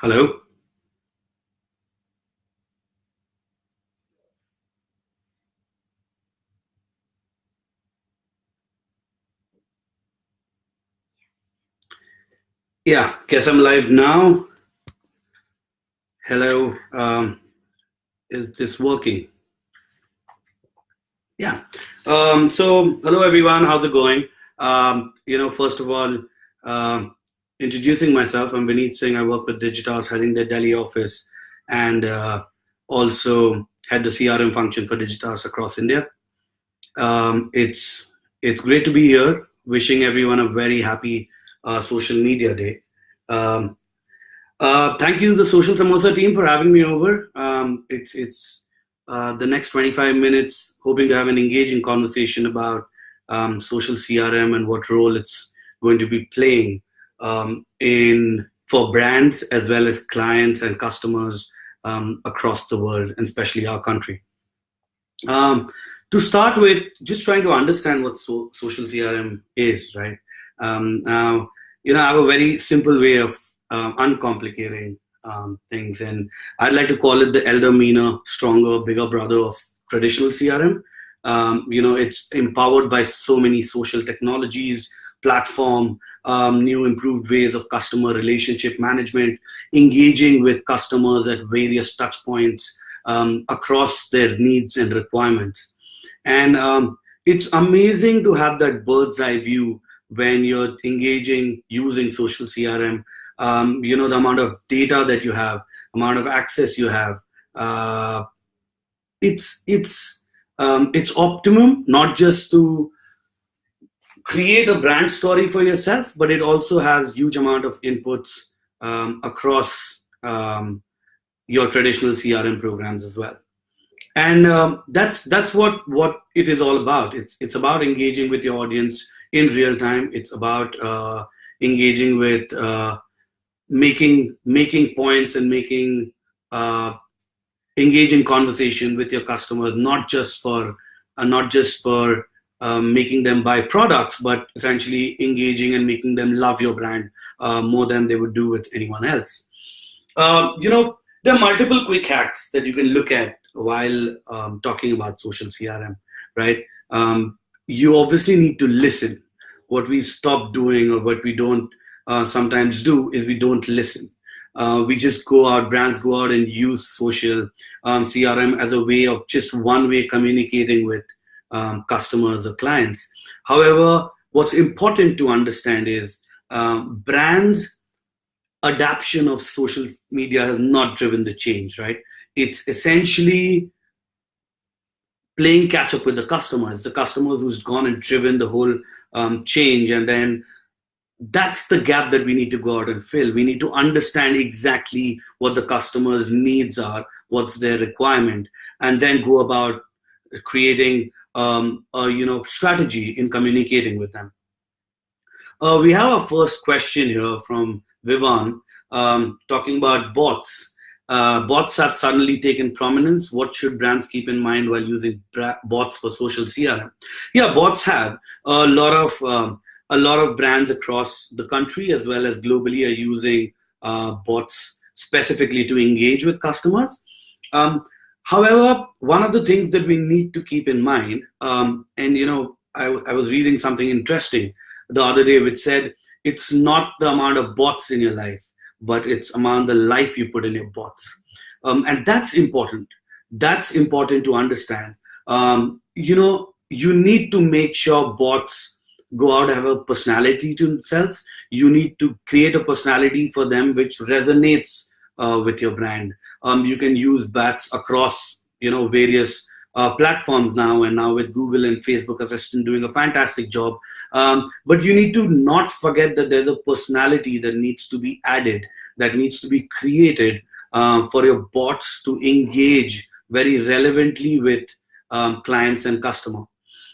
Hello. Yeah, guess I'm live now. Hello. Is this working? Yeah. So, hello everyone. How's it going? First of all, um, introducing myself, I'm Vineet Singh. I work with Digitas, heading the Delhi office, and also head the CRM function for Digitas across India. It's great to be here. Wishing everyone a very happy social media day. Um, Thank you, the Social Samosa team, for having me over. It's the next 25 minutes, hoping to have an engaging conversation about social CRM and what role it's going to be playing in for brands as well as clients and customers across the world, and especially our country. Um, to start with, just trying to understand what social CRM is, right? Now, I have a very simple way of uncomplicating things, and I'd like to call it the elder, meaner, stronger, bigger brother of traditional CRM. It's empowered by so many social technologies, platform, new improved ways of customer relationship management, engaging with customers at various touch points across their needs and requirements. And it's amazing to have that bird's eye view when you're engaging using social CRM. The amount of data that you have, amount of access you have. Uh, it's optimum, not just to create a brand story for yourself, but it also has huge amount of inputs across your traditional CRM programs as well. And that's what it is all about. It's about engaging with your audience in real time. It's about engaging with making points and making uh, engaging conversation with your customers, not just for making them buy products, but essentially engaging and making them love your brand more than they would do with anyone else. There are multiple quick hacks that you can look at while talking about social CRM, right? You obviously need to listen. What we stop doing, or what we don't sometimes do, is we don't listen. We just go out, brands go out and use social CRM as a way of just one way communicating with customers or clients. However, what's important to understand is brands adaptation of social media has not driven the change, right? It's essentially playing catch up with the customers, the customers who's gone and driven the whole change. And then that's the gap that we need to go out and fill. We need to understand exactly what the customers' needs are, what's their requirement, and then go about creating a strategy in communicating with them. We have our first question here from Vivan, talking about bots. Bots have suddenly taken prominence. What should brands keep in mind while using bots for social CRM? Yeah, bots have a lot of brands across the country as well as globally are using bots specifically to engage with customers. Um, However, one of the things that we need to keep in mind, and I was reading something interesting the other day which said it's not the amount of bots in your life, but it's amount the life you put in your bots. And that's important. That's important to understand. You need to make sure bots go out, have a personality to themselves. You need to create a personality for them which resonates with your brand. You can use bats across various platforms now, and now with Google and Facebook Assistant doing a fantastic job. But you need to not forget that there's a personality that needs to be added, that needs to be created for your bots to engage very relevantly with clients and customer.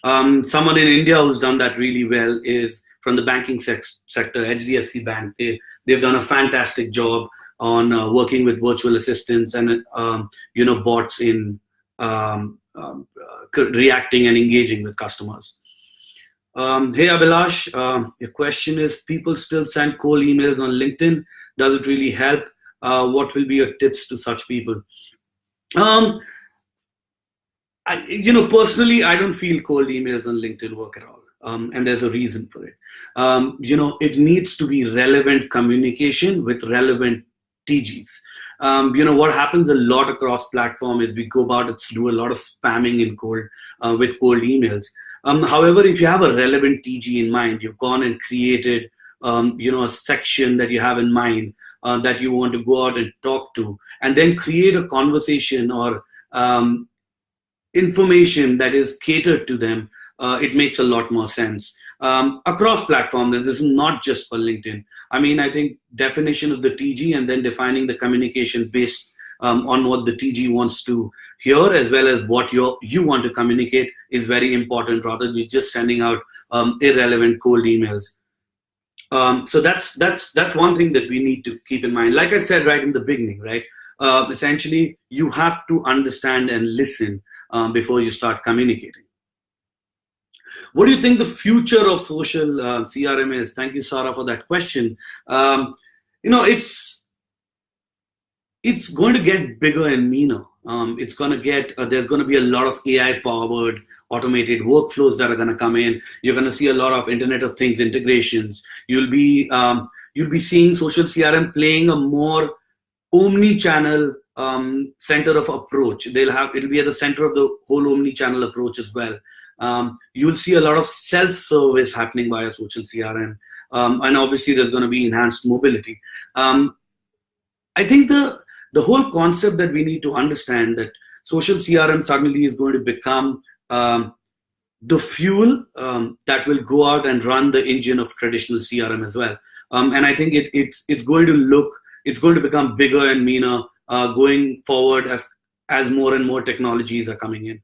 Someone in India who's done that really well is from the banking sector, HDFC Bank. They've done a fantastic job on working with virtual assistants and bots in reacting and engaging with customers. Hey Abhilash, your question is: people still send cold emails on LinkedIn. Does it really help? what will be your tips to such people? Um, personally, I don't feel cold emails on LinkedIn work at all. And there's a reason for it. It needs to be relevant communication with relevant TGs. What happens a lot across platform is we go about it, do a lot of spamming in cold with cold emails. However, if you have a relevant TG in mind, you've gone and created, a section that you have in mind that you want to go out and talk to, and then create a conversation or information that is catered to them, it makes a lot more sense. Across platforms, this is not just for LinkedIn. I mean, I think definition of the TG and then defining the communication based on what the TG wants to hear, as well as what you want to communicate, is very important, rather than just sending out irrelevant cold emails. So that's one thing that we need to keep in mind. Like I said right in the beginning, right? Essentially, you have to understand and listen before you start communicating. What do you think the future of social CRM is? Thank you, Sarah, for that question. It's going to get bigger and meaner. It's going to get there's going to be a lot of AI powered automated workflows that are going to come in. You're going to see a lot of Internet of Things integrations. You'll be seeing social CRM playing a more omni-channel center of approach. It'll be at the center of the whole omni-channel approach as well. You'll see a lot of self-service happening via social CRM, and obviously there's going to be enhanced mobility. I think the whole concept that we need to understand that social CRM suddenly is going to become the fuel that will go out and run the engine of traditional CRM as well. And I think it's going to become bigger and meaner going forward as more and more technologies are coming in.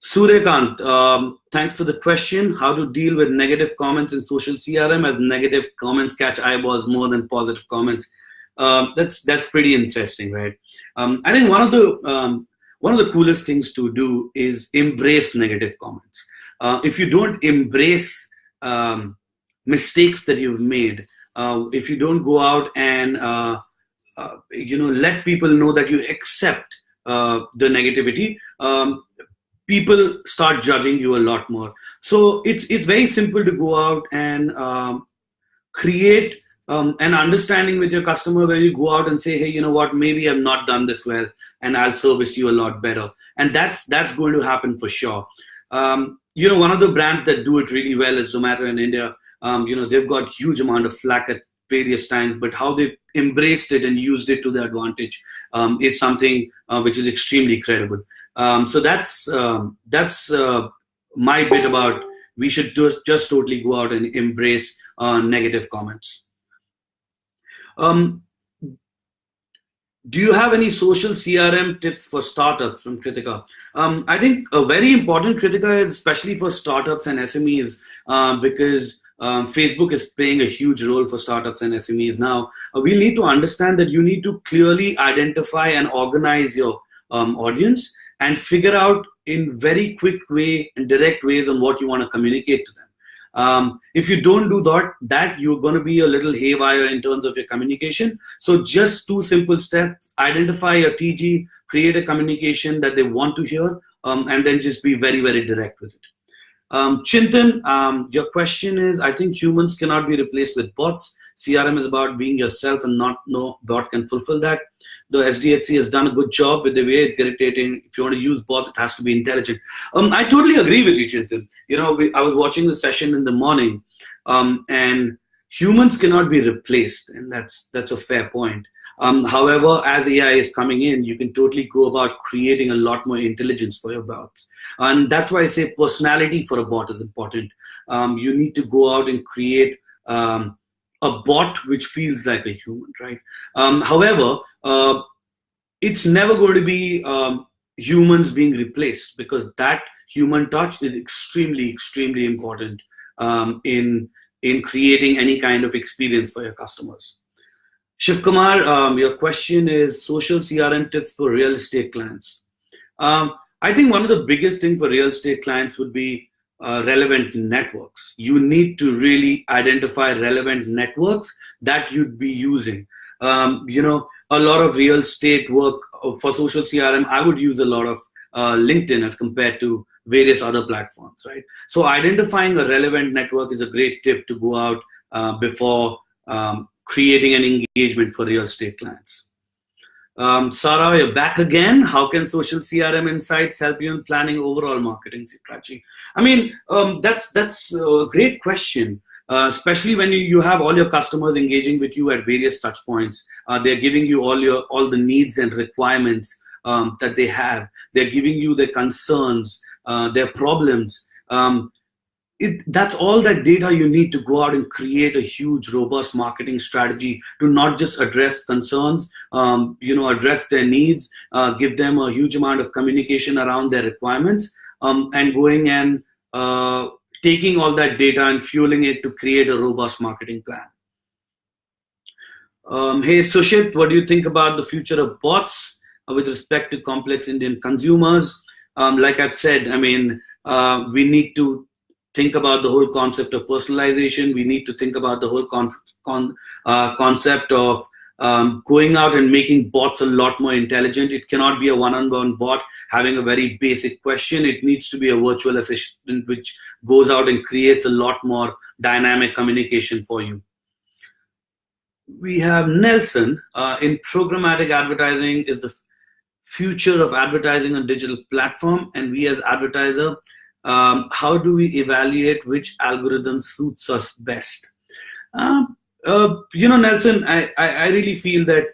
Suryakant, thanks for the question. How to deal with negative comments in social CRM, as negative comments catch eyeballs more than positive comments. That's pretty interesting, right? I think one of the coolest things to do is embrace negative comments. If you don't embrace mistakes that you've made, if you don't go out and let people know that you accept the negativity, people start judging you a lot more. So it's very simple to go out and create an understanding with your customer, where you go out and say, hey, you know what, maybe I've not done this well, and I'll service you a lot better. And that's going to happen for sure. One of the brands that do it really well is Zomato in India. They've got huge amount of flack at various times, but how they've embraced it and used it to their advantage is something which is extremely credible. So that's my bit about we should just totally go out and embrace negative comments. Do you have any social CRM tips for startups, from Kritika? I think a very important, Kritika, is especially for startups and SMEs, because Facebook is playing a huge role for startups and SMEs now. We need to understand that you need to clearly identify and organize your audience and figure out in very quick way and direct ways on what you want to communicate to them. If you don't do that, you're going to be a little haywire in terms of your communication. So just two simple steps: identify your TG, create a communication that they want to hear, and then just be very, very direct with it. Chintan, your question is, I think humans cannot be replaced with bots. CRM is about being yourself, and no bot can fulfill that. The SDHC has done a good job with the way it's dictating. If you want to use bots, it has to be intelligent. I totally agree with you, Chintan. I was watching the session in the morning, and humans cannot be replaced, and that's a fair point. However, as AI is coming in, you can totally go about creating a lot more intelligence for your bots. And that's why I say personality for a bot is important. You need to go out and create a bot which feels like a human, right? However, it's never going to be humans being replaced, because that human touch is extremely, extremely important in creating any kind of experience for your customers. Shiv Kumar, your question is social CRM tips for real estate clients. I think one of the biggest things for real estate clients would be relevant networks. You need to really identify relevant networks that you'd be using. A lot of real estate work for social CRM, I would use a lot of LinkedIn as compared to various other platforms, right? So identifying a relevant network is a great tip to go out before creating an engagement for real estate clients. Sarah, you're back again. How can social CRM insights help you in planning overall marketing strategy? I mean, that's a great question. Especially when you have all your customers engaging with you at various touch points. They're giving you all the needs and requirements that they have. They're giving you their concerns, their problems. That's all that data you need to go out and create a huge, robust marketing strategy to not just address concerns, address their needs, give them a huge amount of communication around their requirements, and going and taking all that data and fueling it to create a robust marketing plan. Hey, Sushit, what do you think about the future of bots with respect to complex Indian consumers? Like I've said, I mean, we need to think about the whole concept of personalization. We need to think about the whole concept of going out and making bots a lot more intelligent. It cannot be a one-on-one bot having a very basic question. It needs to be a virtual assistant which goes out and creates a lot more dynamic communication for you. We have Nelson. In programmatic advertising is the future of advertising on digital platform, and we as advertiser, how do we evaluate which algorithm suits us best? Nelson, I really feel that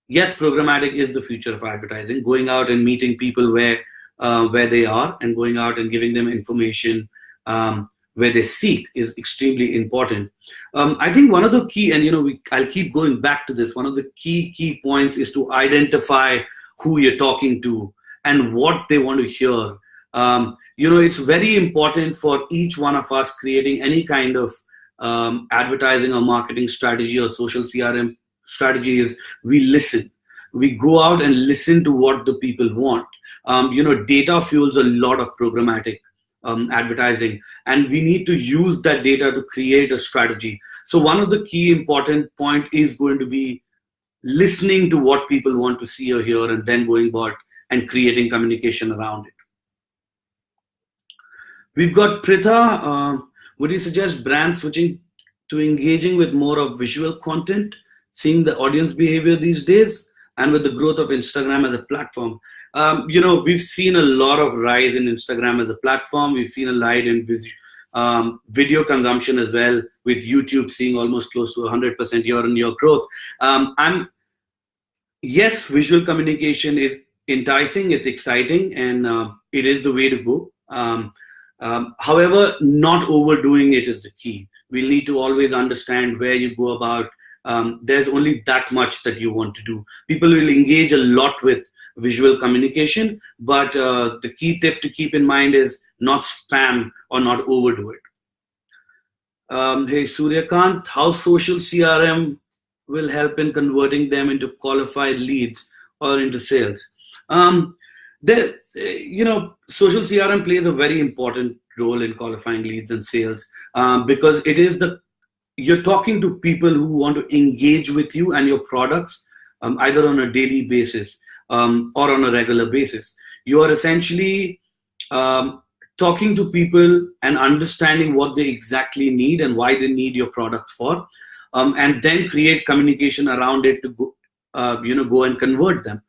yes, programmatic is the future of advertising. Going out and meeting people where they are and going out and giving them information where they seek is extremely important. I think one of the key, and I'll keep going back to this. One of the key points is to identify who you're talking to and what they want to hear. It's very important for each one of us creating any kind of advertising or marketing strategy or social CRM strategy is we listen. We go out and listen to what the people want. Data fuels a lot of programmatic advertising, and we need to use that data to create a strategy. So one of the key important point is going to be listening to what people want to see or hear and then going about and creating communication around it. We've got Pritha. Would you suggest brands switching to engaging with more of visual content, seeing the audience behavior these days, and with the growth of Instagram as a platform? We've seen a lot of rise in Instagram as a platform. We've seen a rise in video consumption as well, with YouTube seeing almost close to 100% year-on-year growth. Yes, visual communication is enticing, it's exciting, and it is the way to go. However, not overdoing it is the key. We'll need to always understand where you go about. There's only that much that you want to do. People will engage a lot with visual communication, but the key tip to keep in mind is not spam or not overdo it. Hey, Suryakant, how social CRM will help in converting them into qualified leads or into sales? Social CRM plays a very important role in qualifying leads and sales because it is you're talking to people who want to engage with you and your products either on a daily basis or on a regular basis. You are essentially talking to people and understanding what they exactly need and why they need your product for, and then create communication around it to go and convert them.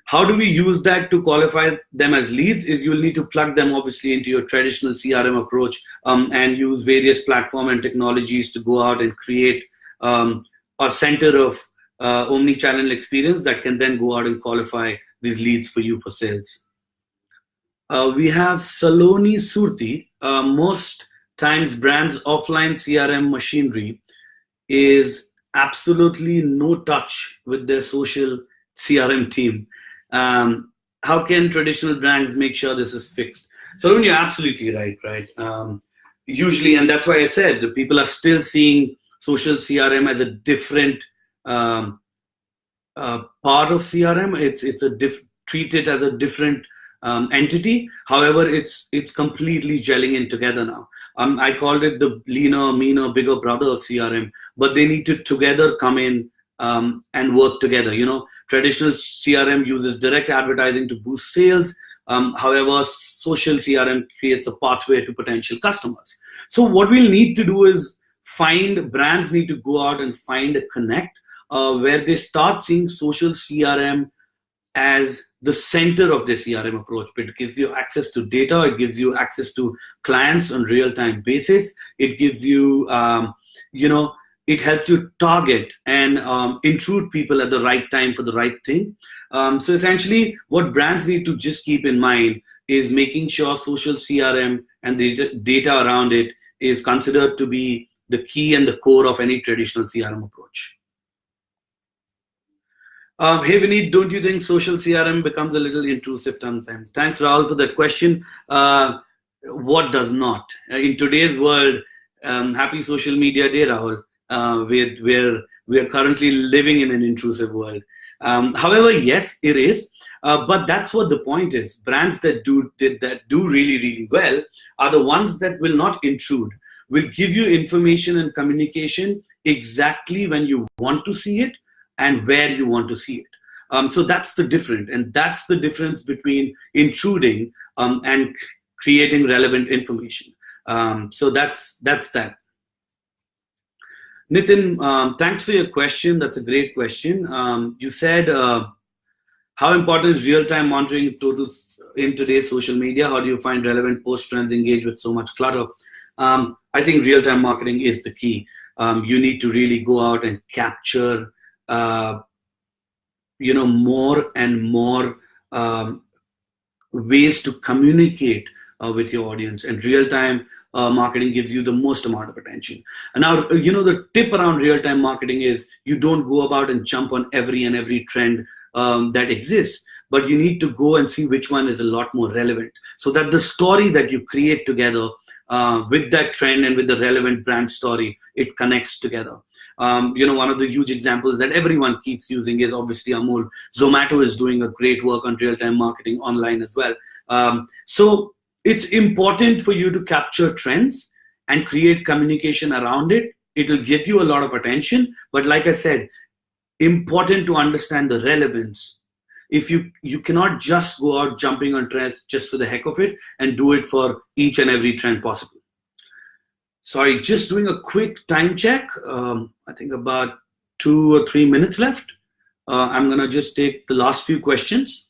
How do we use that to qualify them as leads? Is you'll need to plug them obviously into your traditional CRM approach and use various platform and technologies to go out and create a center of omni-channel experience that can then go out and qualify these leads for you for sales. We have Saloni Surti. Most times brands' offline CRM machinery is absolutely no touch with their social CRM team. How can traditional brands make sure this is fixed? So you're absolutely right. Usually, and that's why I said the people are still seeing social CRM as a different part of CRM. It's treated as a different entity. However, it's completely gelling in together now. I called it the leaner, meaner, bigger brother of CRM, but they need to together come in and work together. Traditional CRM uses direct advertising to boost sales. However, social CRM creates a pathway to potential customers. So what we'll need to do is brands need to go out and find a connect where they start seeing social CRM as the center of the CRM approach. It gives you access to data. It gives you access to clients on real-time basis. It gives you, it helps you target and intrude people at the right time for the right thing. So essentially, what brands need to just keep in mind is making sure social CRM and the data around it is considered to be the key and the core of any traditional CRM approach. Hey Vineet, don't you think social CRM becomes a little intrusive sometimes? Thanks, Rahul, for that question. What does not? In today's world, happy social media day, Rahul. We're currently living in an intrusive world. However, yes, it is. But that's what the point is. Brands that do really, really well are the ones that will not intrude, will give you information and communication exactly when you want to see it and where you want to see it. So that's the difference, and that's the difference between intruding and creating relevant information. So that's that. Nitin, thanks for your question. That's a great question. You said, how important is real-time monitoring in today's social media? How do you find relevant post trends engage with so much clutter? I think real-time marketing is the key. You need to really go out and capture more and more ways to communicate with your audience, and real-time marketing gives you the most amount of attention. And now, the tip around real-time marketing is you don't go about and jump on every trend that exists, but you need to go and see which one is a lot more relevant, so that the story that you create together with that trend and with the relevant brand story, it connects together. One of the huge examples that everyone keeps using is obviously Amul. Zomato is doing a great work on real-time marketing online as well. So it's important for you to capture trends and create communication around it. It will get you a lot of attention, but like I said, important to understand the relevance. If you cannot just go out jumping on trends just for the heck of it and do it for each and every trend possible. Sorry, just doing a quick time check. I think about 2 or 3 minutes left. I'm going to just take the last few questions.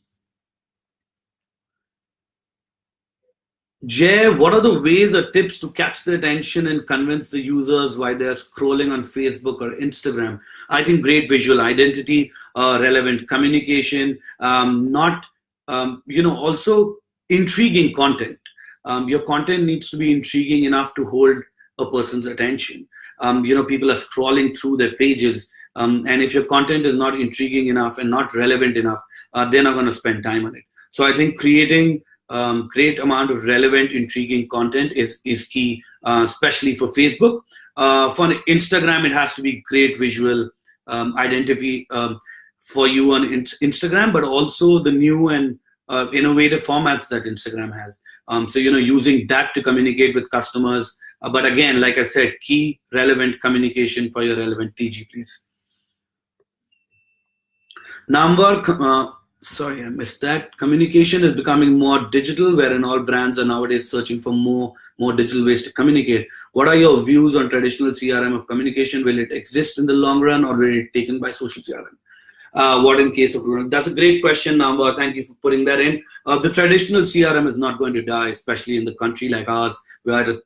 Jay, what are the ways or tips to catch the attention and convince the users while they're scrolling on Facebook or Instagram? I think great visual identity, relevant communication, also intriguing content. Your content needs to be intriguing enough to hold a person's attention. People are scrolling through their pages, and if your content is not intriguing enough and not relevant enough, they're not going to spend time on it. So I think creating great amount of relevant, intriguing content is key, especially for Facebook. For Instagram, it has to be great visual identity for you on Instagram, but also the new and innovative formats that Instagram has. So using that to communicate with customers. But again, like I said, key relevant communication for your relevant TG, please. Namvar, sorry, I missed that. Communication is becoming more digital, wherein all brands are nowadays searching for more digital ways to communicate. What are your views on traditional CRM of communication? Will it exist in the long run, or will it be taken by social CRM? What in case of rural? That's a great question, Namvar. Thank you for putting that in. The traditional CRM is not going to die, especially in the country like ours, where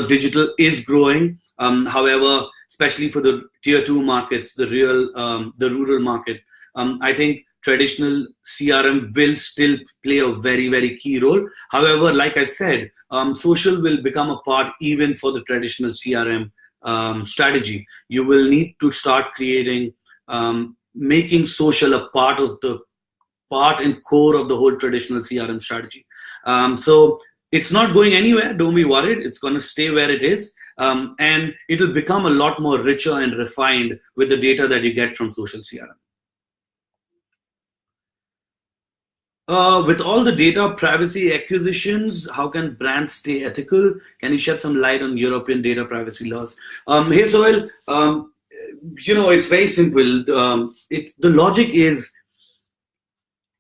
digital is growing. However, especially for the tier 2 markets, the rural market, I think traditional CRM will still play a very, very key role. However, like I said, social will become a part even for the traditional CRM strategy. You will need to start creating, making social a part and core of the whole traditional CRM strategy. So it's not going anywhere. Don't be worried. It's going to stay where it is. And it will become a lot more richer and refined with the data that you get from social CRM. With all the data privacy acquisitions, how can brands stay ethical? Can you shed some light on European data privacy laws? Hey, Sohail, it's very simple. The logic is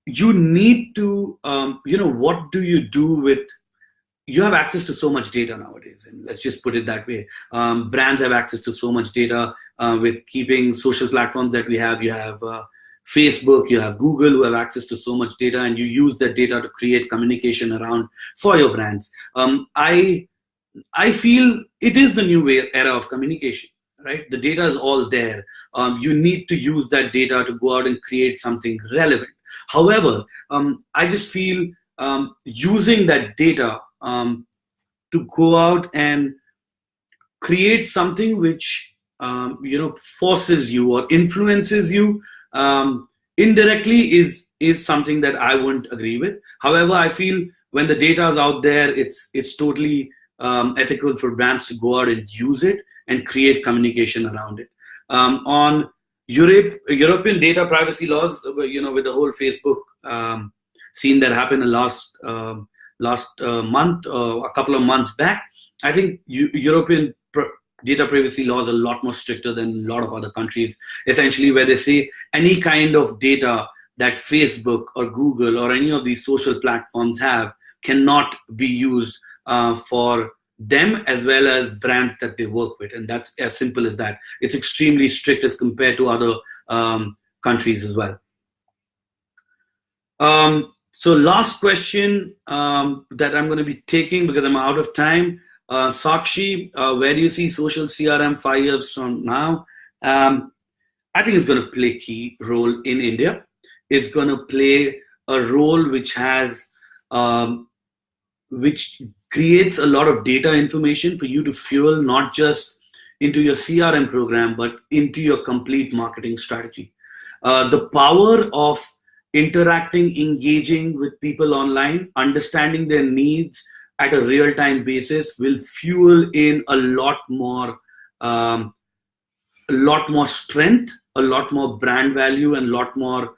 you need to, what do you do with, you have access to so much data nowadays, and let's just put it that way. Brands have access to so much data with keeping social platforms that we have. You have Facebook, you have Google, who have access to so much data, and you use that data to create communication around for your brands. I feel it is the new era of communication, right? The data is all there. You need to use that data to go out and create something relevant. However, I just feel using that data to go out and create something which forces you or influences you indirectly is something that I wouldn't agree with. However, I feel when the data is out there, it's totally ethical for brands to go out and use it and create communication around it. On European data privacy laws, with the whole Facebook scene that happened in last month, a couple of months back, I think European data privacy laws are a lot more stricter than a lot of other countries, essentially, where they say any kind of data that Facebook or Google or any of these social platforms have cannot be used for them as well as brands that they work with. And that's as simple as that. It's extremely strict as compared to other countries as well. So last question that I'm going to be taking because I'm out of time. Sakshi, where do you see social CRM 5 years from now? I think it's going to play a key role in India. It's going to play a role which has, which creates a lot of data information for you to fuel not just into your CRM program, but into your complete marketing strategy. The power of interacting, engaging with people online, understanding their needs at a real-time basis will fuel in a lot more strength, a lot more brand value, and a lot more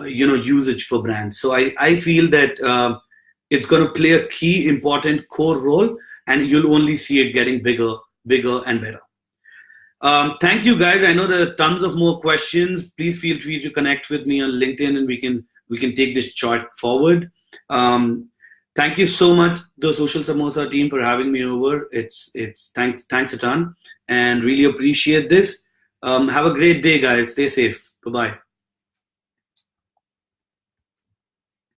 usage for brands. So I feel that it's going to play a key, important core role, and you'll only see it getting bigger and better. Thank you, guys. I know there are tons of more questions. Please feel free to connect with me on LinkedIn, and we can take this chart forward. Thank you so much, the Social Samosa team, for having me over. It's thanks a ton, and really appreciate this. Have a great day, guys. Stay safe. Bye bye.